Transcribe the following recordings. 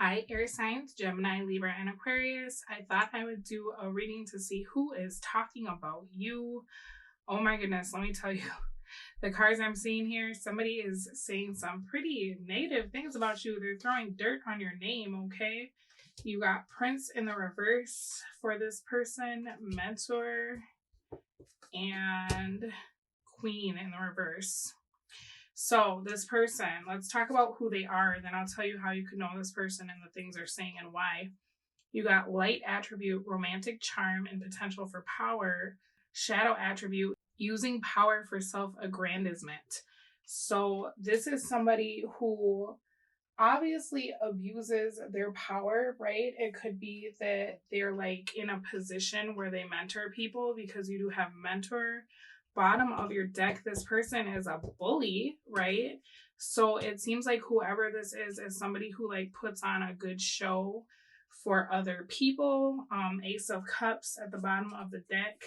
Hi, air signs, Gemini, Libra, and Aquarius. I thought I would do a reading to see who is talking about you. Oh my goodness, let me tell you, the cards I'm seeing here, somebody is saying some pretty negative things about you. They're throwing dirt on your name, okay? You got Prince in the reverse for this person, Mentor, and Queen in the reverse. So this person, let's talk about who they are, then I'll tell you how you can know this person and the things they're saying and why. You got light attribute, romantic charm, and potential for power. Shadow attribute, using power for self-aggrandizement. So this is somebody who obviously abuses their power, right? It could be that they're like in a position where they mentor people because you do have mentor. Bottom of your deck, this person is a bully, right? So it seems like whoever this is somebody who like puts on a good show for other people. Ace of Cups at the bottom of the deck.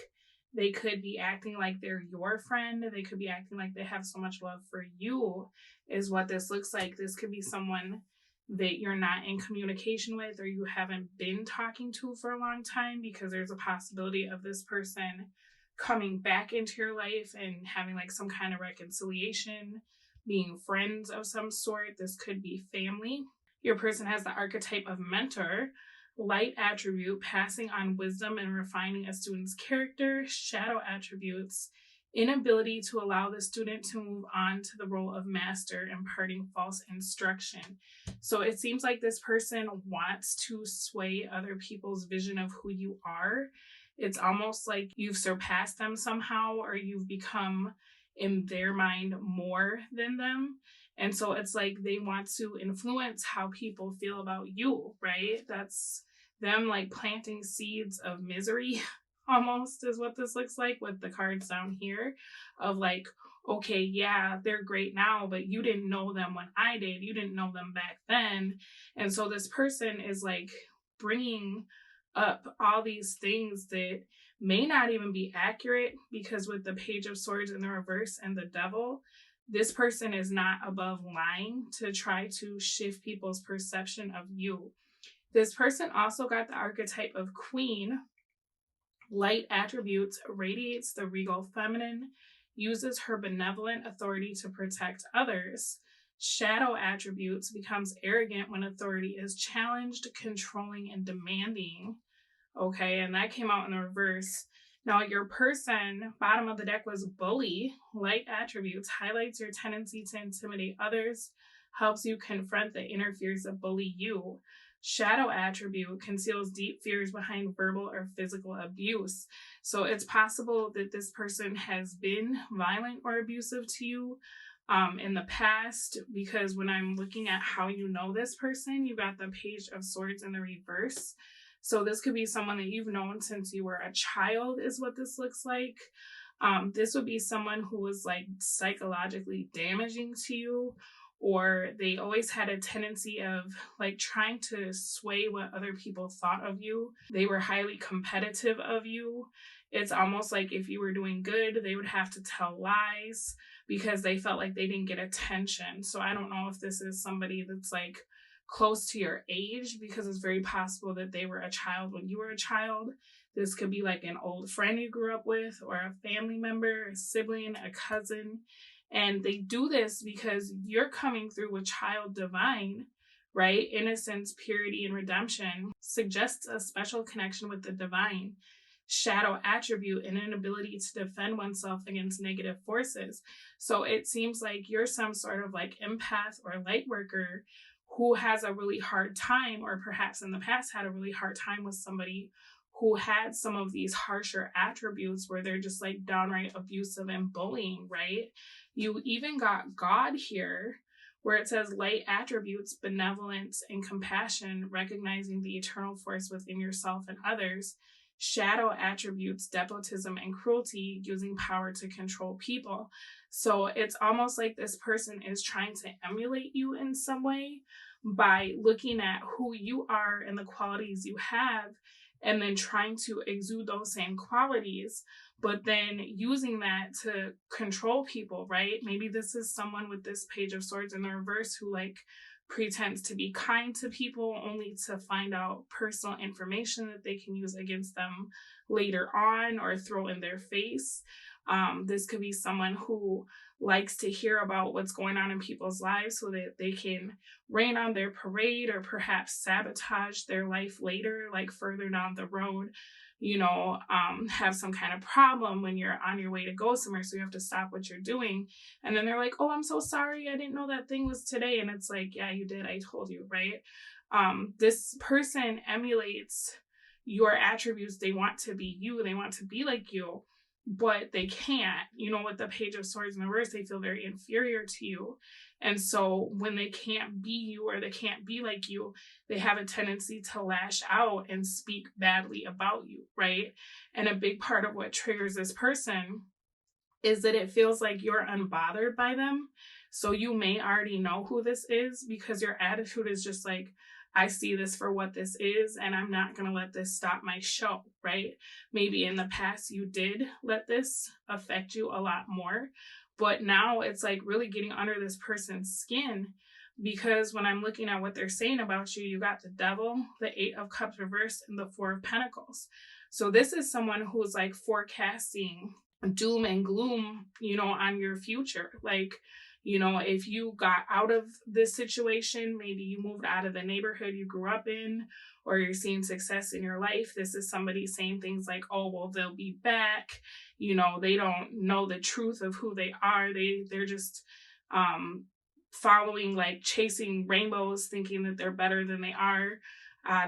They could be acting like they're your friend. They could be acting like they have so much love for you, is what this looks like. This could be someone that you're not in communication with or you haven't been talking to for a long time, because there's a possibility of this person coming back into your life and having like some kind of reconciliation, being friends of some sort. This could be family. Your person has the archetype of mentor, light attribute, passing on wisdom and refining a student's character. Shadow attributes, inability to allow the student to move on to the role of master, imparting false instruction. So it seems like this person wants to sway other people's vision of who you are. It's almost like you've surpassed them somehow, or you've become in their mind more than them. And so it's like they want to influence how people feel about you, right? That's them like planting seeds of misery almost, is what this looks like with the cards down here, of like, okay, yeah, they're great now, but you didn't know them when I did. You didn't know them back then. And so this person is like bringing up all these things that may not even be accurate, because with the Page of Swords in the reverse and the Devil, this person is not above lying to try to shift people's perception of you. This person also got the archetype of Queen. Light attributes, radiates the regal feminine, uses her benevolent authority to protect others. Shadow attributes, becomes arrogant when authority is challenged, controlling, and demanding. Okay, and that came out in the reverse. Now, your person, bottom of the deck, was bully. Light attributes, highlights your tendency to intimidate others, helps you confront the inner fears that bully you. Shadow attribute, conceals deep fears behind verbal or physical abuse. So it's possible that this person has been violent or abusive to you in the past, because when I'm looking at how you know this person, you got the Page of Swords in the reverse. So this could be someone that you've known since you were a child, is what this looks like. This would be someone who was like psychologically damaging to you, or they always had a tendency of like trying to sway what other people thought of you. They were highly competitive of you. It's almost like if you were doing good, they would have to tell lies because they felt like they didn't get attention. So I don't know if this is somebody that's like close to your age, because it's very possible that they were a child when you were a child. This could be like an old friend you grew up with, or a family member, a sibling, a cousin. And they do this because you're coming through with child divine, right? Innocence, purity, and redemption suggests a special connection with the divine. Shadow attribute, an inability to defend oneself against negative forces. So it seems like you're some sort of like empath or light worker who has a really hard time, or perhaps in the past had a really hard time with somebody who had some of these harsher attributes where they're just like downright abusive and bullying, right? You even got God here, where it says light attributes, benevolence and compassion, recognizing the eternal force within yourself and others. Shadow attributes, despotism and cruelty, using power to control people. So it's almost like this person is trying to emulate you in some way by looking at who you are and the qualities you have, and then trying to exude those same qualities, but then using that to control people, right? Maybe this is someone with this Page of Swords in the reverse who like pretends to be kind to people only to find out personal information that they can use against them later on or throw in their face. This could be someone who likes to hear about what's going on in people's lives so that they can rain on their parade or perhaps sabotage their life later, like further down the road. Have some kind of problem when you're on your way to go somewhere, so you have to stop what you're doing. And then they're like, oh, I'm so sorry, I didn't know that thing was today. And it's like, yeah, you did, I told you, right? This person emulates your attributes. They want to be you, they want to be like you, but they can't. With the Page of Swords in reverse, they feel very inferior to you. And so when they can't be you or they can't be like you, they have a tendency to lash out and speak badly about you, right? And a big part of what triggers this person is that it feels like you're unbothered by them. So you may already know who this is because your attitude is just like, I see this for what this is, and I'm not going to let this stop my show, right? Maybe in the past you did let this affect you a lot more, but now it's like really getting under this person's skin, because when I'm looking at what they're saying about you, you got the Devil, the Eight of Cups reversed, and the Four of Pentacles. So this is someone who's like forecasting doom and gloom, on your future. Like, if you got out of this situation, maybe you moved out of the neighborhood you grew up in, or you're seeing success in your life, this is somebody saying things like, oh, well, they'll be back. They don't know the truth of who they are. They're just following, like chasing rainbows, thinking that they're better than they are.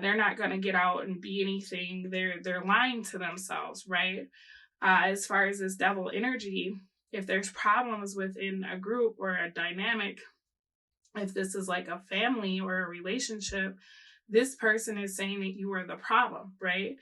They're not going to get out and be anything. They're lying to themselves, right? As far as this Devil energy, if there's problems within a group or a dynamic, if this is like a family or a relationship, this person is saying that you are the problem, right?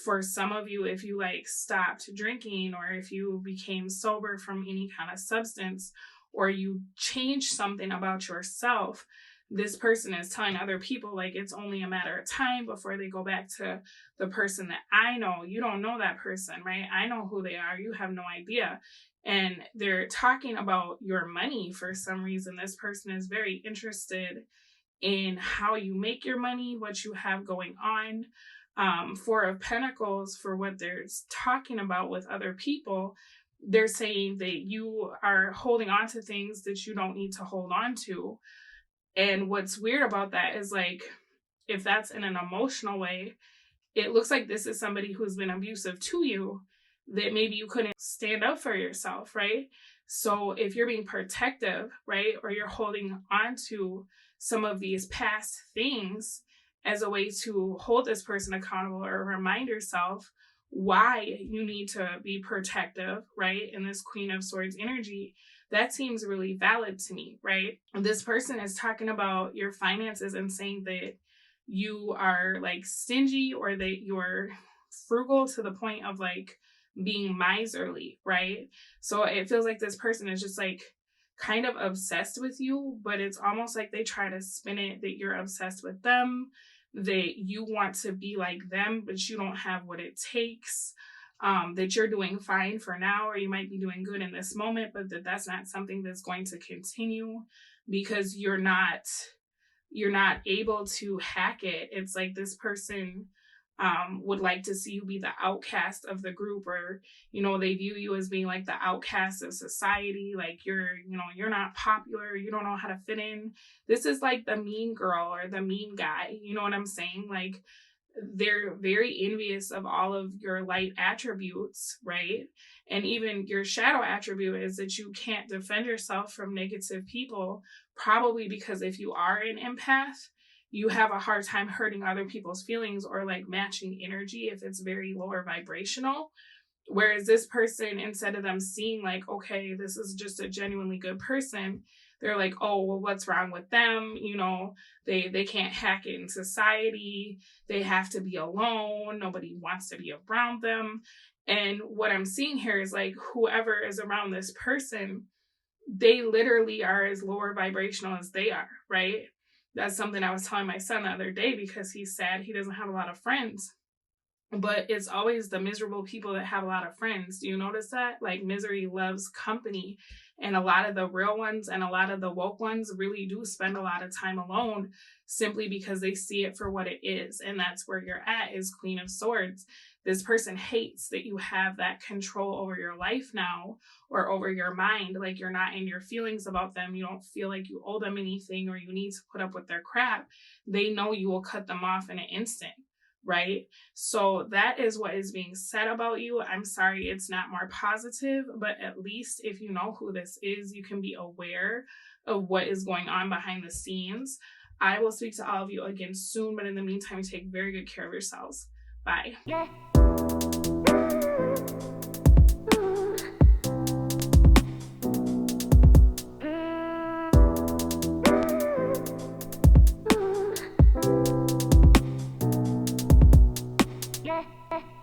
For some of you, if you like stopped drinking, or if you became sober from any kind of substance, or you changed something about yourself, this person is telling other people like it's only a matter of time before they go back to the person that I know. You don't know that person, right? I know who they are. You have no idea. And they're talking about your money for some reason. This person is very interested in how you make your money, what you have going on. Four of Pentacles, for what they're talking about with other people, they're saying that you are holding on to things that you don't need to hold on to. And what's weird about that is, like, if that's in an emotional way, it looks like this is somebody who's been abusive to you, that maybe you couldn't stand up for yourself, right? So if you're being protective, right, or you're holding on to some of these past things as a way to hold this person accountable or remind yourself why you need to be protective, right, in this Queen of Swords energy, that seems really valid to me, right? This person is talking about your finances and saying that you are like stingy, or that you're frugal to the point of like being miserly, right? So it feels like this person is just like kind of obsessed with you, but it's almost like they try to spin it that you're obsessed with them, that you want to be like them, but you don't have what it takes. That you're doing fine for now, or you might be doing good in this moment, but that's not something that's going to continue because you're not able to hack it. It's like this person would like to see you be the outcast of the group, or they view you as being like the outcast of society, like you're not popular, you don't know how to fit in. This is like the mean girl or the mean guy, you know what I'm saying? Like, they're very envious of all of your light attributes, right? And even your shadow attribute is that you can't defend yourself from negative people, probably because if you are an empath, you have a hard time hurting other people's feelings or like matching energy if it's very lower vibrational. Whereas this person, instead of them seeing like, okay, this is just a genuinely good person, they're like, oh, well, what's wrong with them? They can't hack it in society. They have to be alone. Nobody wants to be around them. And what I'm seeing here is like, whoever is around this person, they literally are as lower vibrational as they are, right? That's something I was telling my son the other day, because he's sad he doesn't have a lot of friends. But it's always the miserable people that have a lot of friends. Do you notice that? Like, misery loves company. And a lot of the real ones and a lot of the woke ones really do spend a lot of time alone simply because they see it for what it is. And that's where you're at, is Queen of Swords. This person hates that you have that control over your life now, or over your mind. Like, you're not in your feelings about them. You don't feel like you owe them anything or you need to put up with their crap. They know you will cut them off in an instant, right? So that is what is being said about you. I'm sorry it's not more positive, but at least if you know who this is, you can be aware of what is going on behind the scenes. I will speak to all of you again soon, but in the meantime, take very good care of yourselves. Bye.